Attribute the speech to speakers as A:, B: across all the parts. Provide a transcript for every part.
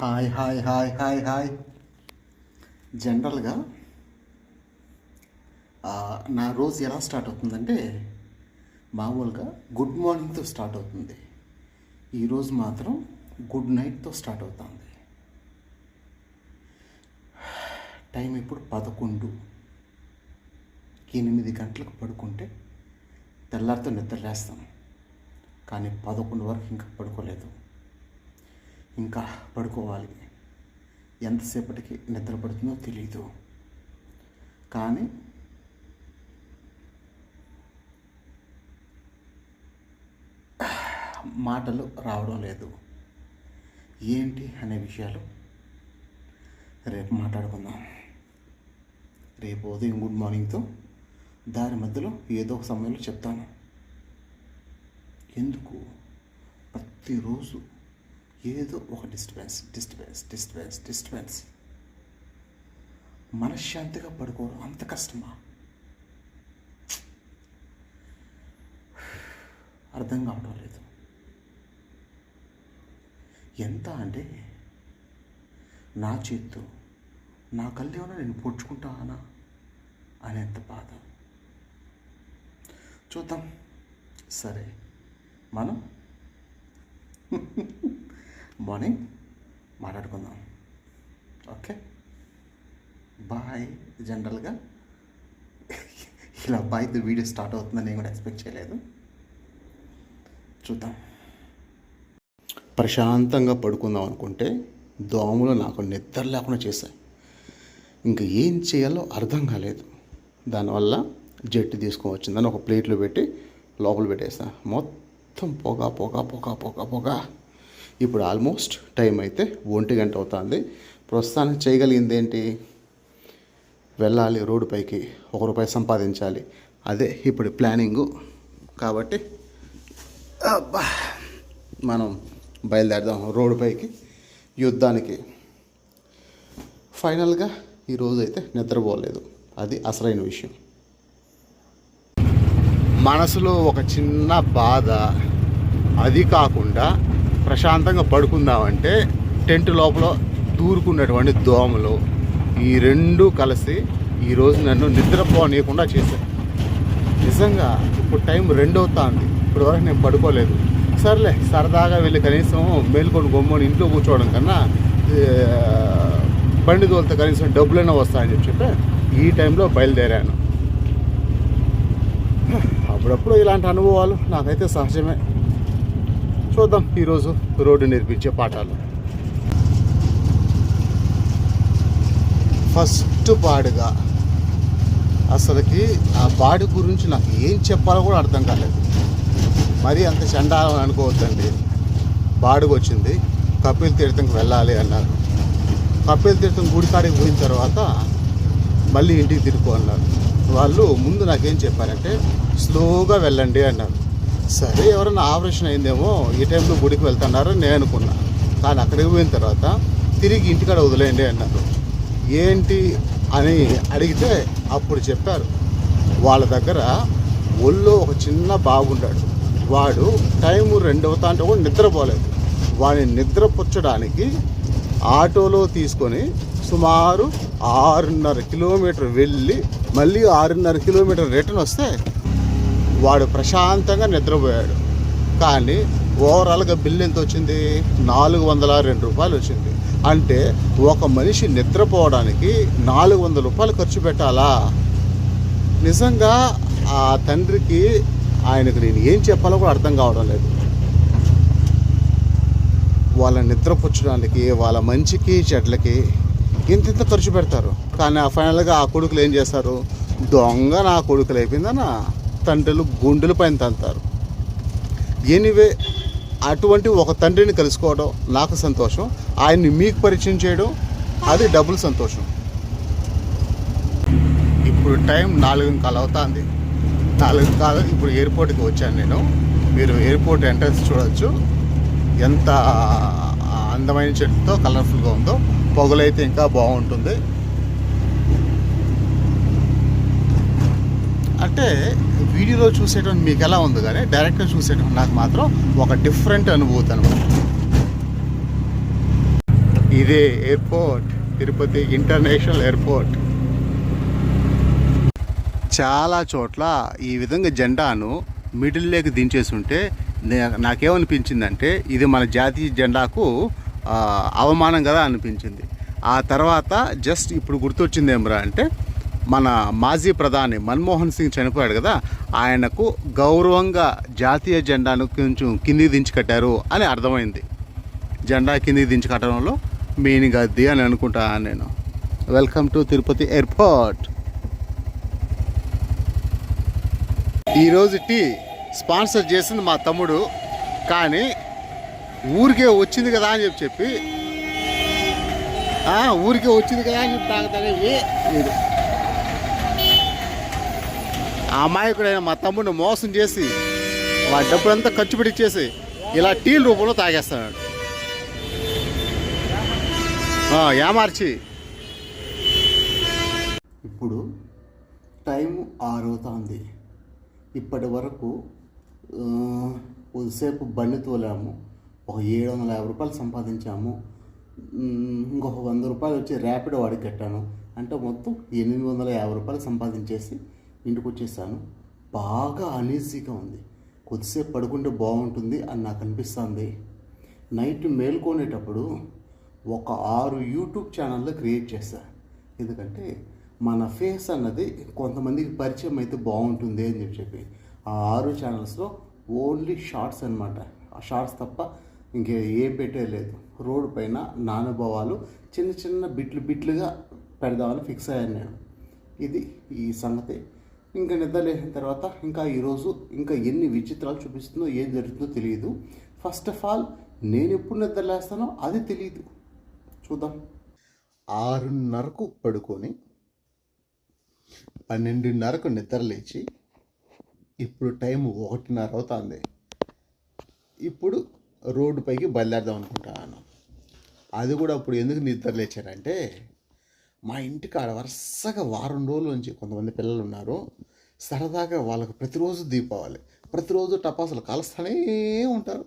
A: Hi hi hi hi hi. జనరల్గా నా రోజు ఎలా స్టార్ట్ అవుతుందంటే మామూలుగా గుడ్ మార్నింగ్తో స్టార్ట్ అవుతుంది. ఈరోజు మాత్రం గుడ్ నైట్తో స్టార్ట్ అవుతుంది. టైం ఇప్పుడు 11. 8 గంటలకు పడుకుంటే తెల్లారితో నిద్రలేస్తాం. కానీ 11 వరకు ఇంకా పడుకోలేదు. ఇంకా పడుకోవాలి. ఎంతసేపటికి నిద్ర పడుతుందో తెలీదు. కానీ మాటలు రావడం లేదు. ఏంటి అనే విషయాలు రేపు మాట్లాడుకుందాం. రేపు ఉదయం గుడ్ మార్నింగ్తో దారి మధ్యలో ఏదో ఒక సమయంలో చెప్తాను. ఎందుకు ప్రతిరోజు ఏదో ఒక డిస్టర్బెన్స్. మనశ్శాంతిగా పడుకోవడం అంత కష్టమా? అర్థం కావడం లేదు. ఎంత అంటే నా చేత్తో నా కళ్ళేమన్నా నేను పొడుచుకుంటానా అనేంత బాధ. చూద్దాం. సరే, మనం మార్నింగ్ మాట్లాడుకుందాం. Okay, bye. జనరల్గా ఇలా బాయ్తో వీడియో స్టార్ట్ అవుతుందని నేను కూడా ఎక్స్పెక్ట్ చేయలేదు. చూద్దాం. ప్రశాంతంగా పడుకుందాం అనుకుంటే దోమలు నాకు నిద్ర లేకుండా చేశాయి. ఇంకా ఏం చేయాలో అర్థం కాలేదు. దానివల్ల జట్టు తీసుకొని వచ్చిందని ఒక ప్లేట్లో పెట్టి లోపల పెట్టేస్తాను. మొత్తం పొగ. ఇప్పుడు ఆల్మోస్ట్ టైం అయితే 1 గంట అవుతుంది. ప్రస్తుతానికి చేయగలిగింది ఏంటి? వెళ్ళాలి రోడ్డు పైకి, ₹1 సంపాదించాలి. అదే ఇప్పుడు ప్లానింగు. కాబట్టి మనం బయలుదేరదాం రోడ్డు పైకి యుద్ధానికి. ఫైనల్గా ఈరోజు అయితే నిద్రపోలేదు. అది అసలైన విషయం. మనసులో ఒక చిన్న బాధ. అది కాకుండా ప్రశాంతంగా పడుకుందామంటే టెంట్ లోపల దూరుకున్నటువంటి దోమలు, ఈ రెండు కలిసి ఈరోజు నన్ను నిద్రపోనీయకుండా చేశాయి. నిజంగా ఇప్పుడు టైం 2 అవుతుంది. ఇప్పటి వరకు నేను పడుకోలేదు. సర్లే, సరదాగా వెళ్ళి కనీసం మేలుకొని గొమ్మని ఇంట్లో కూర్చోవడం కన్నా బండి తోలితే కనీసం డబ్బులైనా వస్తాయని చెప్పి ఈ టైంలో బయలుదేరాను. అప్పుడప్పుడు ఇలాంటి అనుభవాలు నాకైతే సహజమే. చూద్దాం ఈరోజు రోడ్డు నేర్పించే పాఠాలు. ఫస్ట్ పాడుగా అసలుకి ఆ బాడి గురించి నాకు ఏం చెప్పాలో కూడా అర్థం కాలేదు. మరీ అంత చండాలం అనుకోవద్దండి. బాడుగు వచ్చింది, కపిల్ తీర్థంకి వెళ్ళాలి అన్నారు. కపిల్ తీర్థం గుడికాడికి పోయిన తర్వాత మళ్ళీ ఇంటికి తిరుగు అన్నారు. వాళ్ళు ముందు నాకేం చెప్పారంటే స్లోగా వెళ్ళండి అన్నారు. సరే, ఎవరైనా ఆపరేషన్ అయిందేమో ఈ టైంలో గుడికి వెళ్తున్నారు నేను అనుకున్నా. కానీ అక్కడికి పోయిన తర్వాత తిరిగి ఇంటికాడ వదిలేయండి అన్నారు. ఏంటి అని అడిగితే అప్పుడు చెప్పారు, వాళ్ళ దగ్గర ఒళ్ళో ఒక చిన్న బాగుంటాడు. వాడు టైము 2 అవుతా అంటే కూడా నిద్రపోలేదు. వాడిని నిద్రపుచ్చడానికి ఆటోలో తీసుకొని సుమారు 6.5 కిలోమీటర్ వెళ్ళి మళ్ళీ 6.5 కిలోమీటర్ రిటర్న్ వస్తే వాడు ప్రశాంతంగా నిద్రపోయాడు. కానీ ఓవరాల్గా బిల్ ఎంత వచ్చింది? ₹402 వచ్చింది. అంటే ఒక మనిషి నిద్రపోవడానికి ₹400 ఖర్చు పెట్టాలా? నిజంగా ఆ తండ్రికి, ఆయనకు నేను ఏం చెప్పాలో కూడా అర్థం కావడం లేదు. వాళ్ళ నిద్రపుచ్చడానికి, వాళ్ళ మంచికి చెడ్లకి ఇంత ఖర్చు పెడతారు. కానీ ఫైనల్గా ఆ కొడుకులు ఏం చేస్తారు? దొంగ నా కొడుకులు అయిపోయిందన్న తండ్రులు గుండెల పైన తంతారు. ఎనీవే, అటువంటి ఒక తండ్రిని కలుసుకోవడం నాకు సంతోషం. ఆయన్ని మీకు పరిచయం చేయడం అది డబుల్ సంతోషం. ఇప్పుడు టైం 4:15 అవుతుంది. 4:15 ఇప్పుడు ఎయిర్పోర్ట్కి వచ్చాను నేను. మీరు ఎయిర్పోర్ట్ ఎంట్రన్స్ చూడవచ్చు. ఎంత అందమైన చెట్టుతో కలర్ఫుల్గా ఉందో. పొగలైతే ఇంకా బాగుంటుంది. అంటే వీడియోలో చూసేటువంటి మీకు ఎలా ఉంది, కానీ డైరెక్ట్గా చూసేటువంటి నాకు మాత్రం ఒక డిఫరెంట్ అనుభూతి అనమాట. ఇదే ఎయిర్పోర్ట్, తిరుపతి ఇంటర్నేషనల్ ఎయిర్పోర్ట్. చాలా చోట్ల ఈ విధంగా జెండాను మిడిల్లోకి దించేసి ఉంటే నాకేమనిపించిందంటే ఇది మన జాతీయ జెండాకు అవమానం కదా అనిపించింది. ఆ తర్వాత జస్ట్ ఇప్పుడు గుర్తొచ్చింది ఏమరా అంటే మన మాజీ ప్రధాని మన్మోహన్ సింగ్ చనిపోయాడు కదా, ఆయనకు గౌరవంగా జాతీయ జెండాను కొంచెం కిందికి దించి కట్టారు అని అర్థమైంది. జెండా కిందికి దించి కట్టడంలో మీనింగ్ అది అని అనుకుంటాను నేను. Welcome to Tirupati airport. ఈరోజు టీ స్పాన్సర్ చేసింది మా తమ్ముడు, కానీ ఊరికే వచ్చింది కదా అని చెప్పి ఊరికే వచ్చింది కదా అని చెప్పి తాగుతానే మీరు. ఆ అమాయకుడైన మా తమ్ముడిని మోసం చేసి వాడి డబ్బులంతా ఖర్చు పెట్టించేసి ఇలా టీల రూపంలో తాగేస్తాడు. ఏమార్చి ఇప్పుడు టైం 6 అవుతుంది. ఇప్పటి వరకు కొద్దిసేపు బండి తోలాము, ఒక 750 రూపాయలు సంపాదించాము. ఇంకొక 100 రూపాయలు వచ్చి ర్యాపిడో వాడికి కట్టాను. అంటే మొత్తం 850 రూపాయలు సంపాదించేసి ఇంటికి వచ్చేసాను. బాగా అనీజీగా ఉంది. కొద్దిసేపు పడుకుంటే బాగుంటుంది అని నాకు అనిపిస్తుంది. నైట్ మేల్కొనేటప్పుడు ఒక 6 యూట్యూబ్ ఛానళ్ళు క్రియేట్ చేశాను. ఎందుకంటే మన ఫేస్ అన్నది కొంతమందికి పరిచయం అయితే బాగుంటుంది అని చెప్పి ఆ 6 ఛానల్స్లో ఓన్లీ షార్ట్స్ అనమాట. ఆ షార్ట్స్ తప్ప ఇంకే ఏం పెట్టలేదు. రోడ్డు పైన నా అనుభవాలు చిన్న చిన్న బిట్లుగా పెడదామని ఫిక్స్ అయ్యాను నేను. ఇది ఈ సంగతి. ఇంకా నిద్ర లేచిన తర్వాత ఇంకా ఈరోజు ఇంకా ఎన్ని విచిత్రాలు చూపిస్తుందో ఏం జరుగుతుందో తెలియదు. ఫస్ట్ ఆఫ్ ఆల్ నేను ఎప్పుడు నిద్ర లేస్తానో అది తెలియదు. చూద్దాం. 6:30కు పడుకొని 12:30కు నిద్ర లేచి ఇప్పుడు టైం 1:30 అవుతుంది. ఇప్పుడు రోడ్డు పైకి బయలుదేరదాం అనుకుంటాను. అది కూడా అప్పుడు ఎందుకు నిద్ర లేచానంటే మా ఇంటికి ఆడ వరుసగా వారం రోజుల నుంచి కొంతమంది పిల్లలు ఉన్నారు. సరదాగా వాళ్ళకు ప్రతిరోజు దీపావళి, ప్రతిరోజు టపాసులు కాలుస్తూనే ఉంటారు.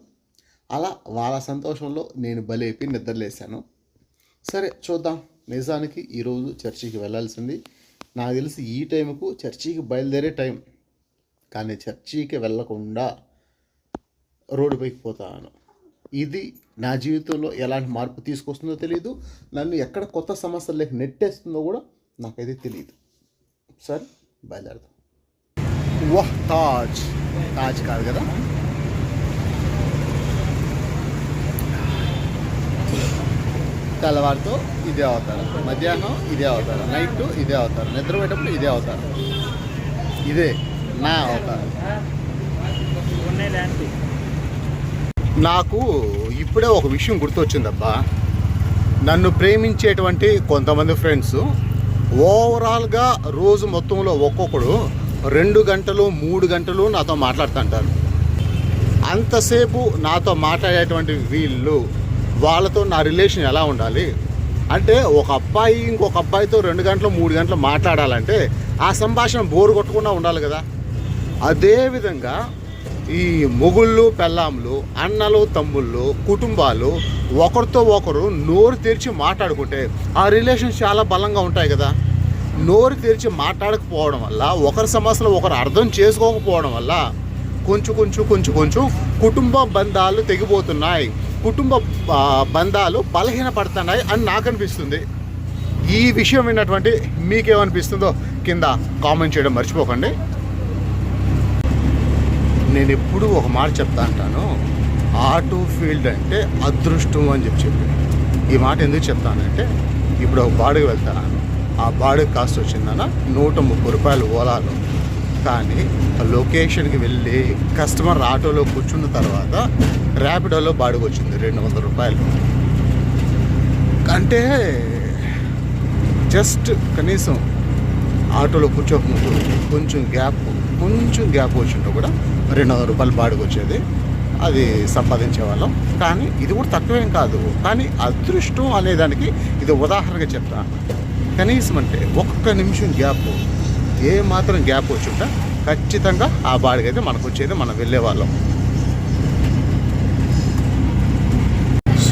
A: అలా వాళ్ళ సంతోషంలో నేను బలైపోయి నిద్రలేసాను. సరే చూద్దాం. నిజానికి ఈరోజు చర్చికి వెళ్ళాల్సింది. నాకు తెలిసి ఈ టైంకు చర్చికి బయలుదేరే టైం, కానీ చర్చికి వెళ్ళకుండా రోడ్డు పైకి పోతాను. ఇది నా జీవితంలో ఎలాంటి మార్పు తీసుకొస్తుందో తెలియదు. నన్ను ఎక్కడ కొత్త సమస్యల్లోకి నెట్టేస్తుందో కూడా నాకైతే తెలియదు. సరే బయలుదేరదాం. వాహ్, తాజ్ కాదు కదా, తెల్లవారితో ఇదే అవుతారు, మధ్యాహ్నం ఇదే అవుతారు, నైట్ ఇదే అవుతారు, నిద్రపోయేటప్పుడు ఇదే అవుతారు. ఇదే నా అవుతారు. నాకు ఇప్పుడే ఒక విషయం గుర్తొచ్చిందబ్బా. నన్ను ప్రేమించేటువంటి కొంతమంది ఫ్రెండ్స్ ఓవరాల్గా రోజు మొత్తంలో ఒక్కొక్కడు 2 గంటలు 3 గంటలు నాతో మాట్లాడుతుంటారు. అంతసేపు నాతో మాట్లాడేటువంటి వీళ్ళు వాళ్ళతో నా రిలేషన్ ఎలా ఉండాలి అంటే, ఒక అబ్బాయి ఇంకొక అబ్బాయితో 2 గంటలు 3 గంటలు మాట్లాడాలంటే ఆ సంభాషణ బోరు కొట్టకుండా ఉండాలి కదా. అదేవిధంగా ఈ మొగుళ్ళు పెళ్ళాములు, అన్నలు తమ్ముళ్ళు, కుటుంబాలు ఒకరితో ఒకరు నోరు తెరిచి మాట్లాడుకుంటే ఆ రిలేషన్ చాలా బలంగా ఉంటాయి కదా. నోరు తెరిచి మాట్లాడకపోవడం వల్ల, ఒకరి సమస్యలు ఒకరు అర్థం చేసుకోకపోవడం వల్ల కొంచెం కుటుంబ బంధాలు తెగిపోతున్నాయి, కుటుంబ బంధాలు బలహీనపడుతున్నాయి అని నాకు అనిపిస్తుంది. ఈ విషయం విన్నటువంటి మీకేమనిపిస్తుందో కింద కామెంట్ చేయడం మర్చిపోకండి. నేను ఎప్పుడూ ఒక మాట చెప్తా అంటాను, ఆటో ఫీల్డ్ అంటే అదృష్టం అని చెప్పి. ఈ మాట ఎందుకు చెప్తానంటే, ఇప్పుడు ఒక బాడుగు వెళ్తాను, ఆ బాడుగు కాస్ట్ వచ్చిందన్న 130 రూపాయలు ఓలాలో. కానీ లొకేషన్కి వెళ్ళి కస్టమర్ ఆటోలో కూర్చున్న తర్వాత ర్యాపిడోలో బాడుగు వచ్చింది 200 రూపాయలు. అంటే జస్ట్ కనీసం ఆటోలో కూర్చోకముందు కొంచెం గ్యాప్ వచ్చింటే కూడా 200 రూపాయలు బాడుగు వచ్చేది. అది సంపాదించే వాళ్ళం. కానీ ఇది కూడా తక్కువేం కాదు. కానీ అదృష్టం అనేదానికి ఇది ఉదాహరణగా చెప్తాను. కనీసం అంటే ఒక్క నిమిషం గ్యాప్, ఏ మాత్రం గ్యాప్ వచ్చుంటే ఖచ్చితంగా ఆ బాడుగ అయితే మనకు వచ్చేది, మనం వెళ్ళేవాళ్ళం.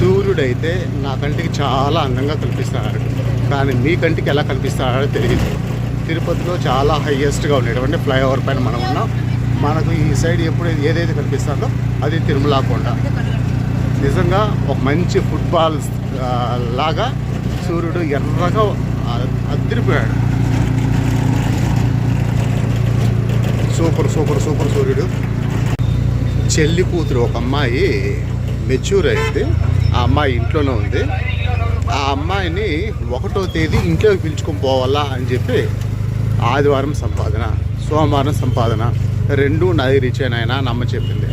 A: సూర్యుడైతే నా కంటికి చాలా అందంగా కనిపిస్తున్నాడు, కానీ మీ కంటికి ఎలా కనిపిస్తున్నాడో తెలియదు. తిరుపతిలో చాలా హైయెస్ట్గా ఉండేటువంటి ఫ్లైఓవర్ పైన మనం ఉన్నాం. మనకు ఈ సైడ్ ఎప్పుడు ఏదైతే కనిపిస్తుందో అది తిరుమల కొండ. నిజంగా ఒక మంచి ఫుట్బాల్ లాగా సూర్యుడు ఎర్రగా అదిరిపోయాడు. సూపర్ సూపర్ సూపర్ సూర్యుడు. చెల్లి కూతురు ఒక అమ్మాయి మెచ్యూర్ అయింది. ఆ అమ్మాయి ఇంట్లోనే ఉంది. ఆ అమ్మాయిని 1వ తేదీ ఇంట్లోకి పిలుచుకొని పోవాలా అని చెప్పి ఆదివారం సంపాదన, సోమవారం సంపాదన 2 నాది రీచ్ అయినాయన అని అమ్మ చెప్పింది.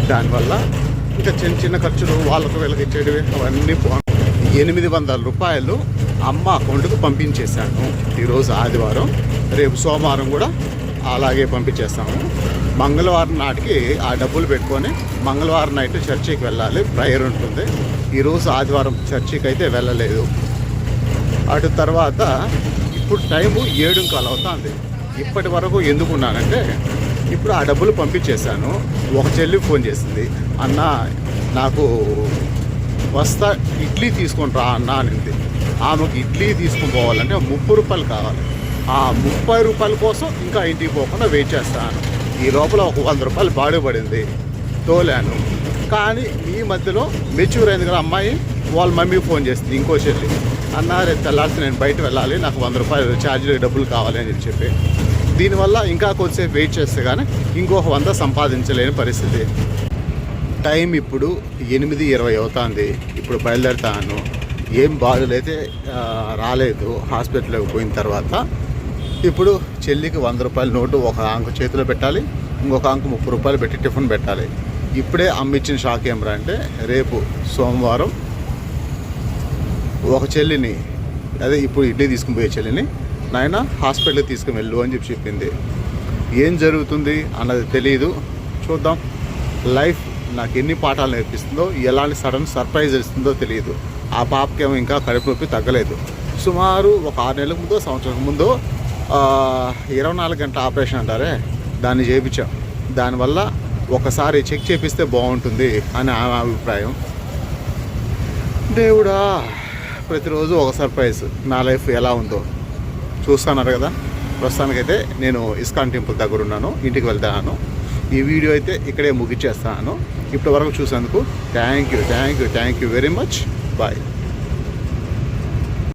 A: దానివల్ల ఇంకా చిన్న చిన్న ఖర్చులు వాళ్ళకు వీళ్ళకి ఇచ్చేటివి అవన్నీ 800 రూపాయలు అమ్మ అకౌంట్కి పంపించేశాను ఈరోజు ఆదివారం. రేపు సోమవారం కూడా అలాగే పంపించేస్తాము. మంగళవారం నాటికి ఆ డబ్బులు పెట్టుకొని మంగళవారం నైట్ చర్చికి వెళ్ళాలి, ప్రేయర్ ఉంటుంది. ఈరోజు ఆదివారం చర్చికి అయితే వెళ్ళలేదు. అటు తర్వాత ఇప్పుడు టైము 7:15 అవుతుంది. ఇప్పటి వరకు ఎందుకున్నానంటే ఇప్పుడు ఆ డబ్బులు పంపించేశాను. ఒక చెల్లి ఫోన్ చేసింది, అన్న నాకు వస్తా ఇడ్లీ తీసుకొని రా అన్న అనింది. ఆమెకు ఇడ్లీ తీసుకొని పోవాలంటే 30 రూపాయలు కావాలి. ఆ 30 రూపాయల కోసం ఇంకా ఇంటికి పోకుండా వెయిట్ చేస్తాను. ఈ లోపల ఒక 100 రూపాయలు బాడీ పడింది, తోలాను. కానీ ఈ మధ్యలో మెచ్యూర్ అయింది కదా అమ్మాయి, వాళ్ళ మమ్మీకి ఫోన్ చేస్తుంది ఇంకో చెల్లి, అన్న రేపు తెల్లారితే నేను బయట వెళ్ళాలి, నాకు 100 రూపాయలు ఛార్జీలు డబ్బులు కావాలి అని చెప్పి. దీనివల్ల ఇంకా కొద్దిసేపు వెయిట్ చేస్తే కానీ ఇంకొక 100 సంపాదించలేని పరిస్థితి. టైం ఇప్పుడు 8:20 అవుతుంది. ఇప్పుడు బయలుదేరుతాను. ఏం బాధలైతే రాలేదు హాస్పిటల్కి పోయిన తర్వాత. ఇప్పుడు చెల్లికి 100 రూపాయల నోటు ఒక ఆంకు చేతిలో పెట్టాలి, ఇంకొక ఆంకు 30 రూపాయలు పెట్టి టిఫిన్ పెట్టాలి. ఇప్పుడే అమ్మిచ్చిన షాక్ ఏమరా అంటే రేపు సోమవారం ఒక చెల్లిని, అదే ఇప్పుడు ఇడ్లీ తీసుకుని పోయే చెల్లిని నాయన హాస్పిటల్కి తీసుకుని వెళ్ళు అని చెప్పింది. ఏం జరుగుతుంది అన్నది తెలియదు, చూద్దాం. లైఫ్ నాకు ఎన్ని పాఠాలు నేర్పిస్తుందో, ఎలాంటి సడన్ సర్ప్రైజ్ ఇస్తుందో తెలియదు. ఆ పాపకేమో ఇంకా కడుపు నొప్పి తగ్గలేదు. సుమారు ఒక 6 నెలల ముందో సంవత్సరం ముందో 24 గంటల ఆపరేషన్ అంటారే, దాన్ని చేయించాం. దానివల్ల ఒకసారి చెక్ చేపిస్తే బాగుంటుంది అని ఆమె అభిప్రాయం. దేవుడా, ప్రతిరోజు ఒక సర్ప్రైజ్. నా లైఫ్ ఎలా ఉందో చూస్తున్నారు కదా. ప్రస్తుతానికైతే నేను ఇస్కాన్ టెంపుల్ దగ్గర ఉన్నాను, ఇంటికి వెళ్తాను. ఈ వీడియో అయితే ఇక్కడే ముగిచ్చేస్తాను. ఇప్పటి వరకు చూసేందుకు thank you very much. Bye.